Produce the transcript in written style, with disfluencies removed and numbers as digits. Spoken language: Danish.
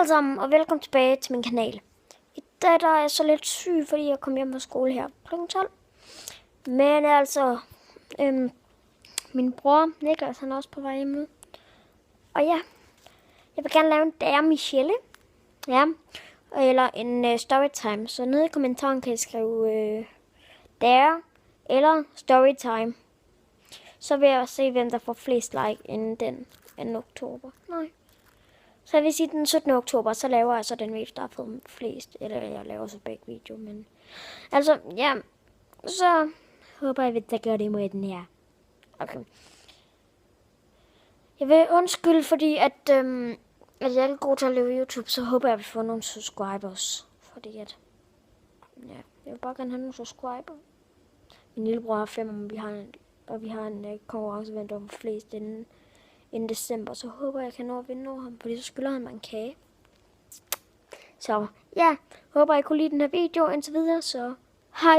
alle sammen, og velkommen tilbage til min kanal. I dag der er jeg så lidt syg, fordi jeg kom hjem fra skole her kl. 12. Men altså, min bror Niklas, han er også på vej hjem nu. Og ja, jeg vil gerne lave en Dare Michelle. Ja, eller en storytime. Så nede i kommentaren kan I skrive Dare eller storytime. Så vil jeg se, hvem der får flest like inden den 2. oktober. Nej. Så jeg vil sige, den 17. oktober, så laver jeg så den video, der har fået flest. Eller jeg laver så begge videoer, men... Altså, ja. Så håber jeg, at der gør det med den her. Okay. Jeg vil undskylde, fordi at jeg er ikke god til at lave YouTube, så håber jeg, at vi får nogle subscribers. Fordi at... Ja, jeg vil bare gerne have nogle subscriber. Min lillebror har 5, og vi har en konkurrenceevent om flest inden december, så håber jeg kan nå at vinde over ham, fordi så skylder han mig en kage. Så ja, håber I kunne lide den her video indtil videre, så hej!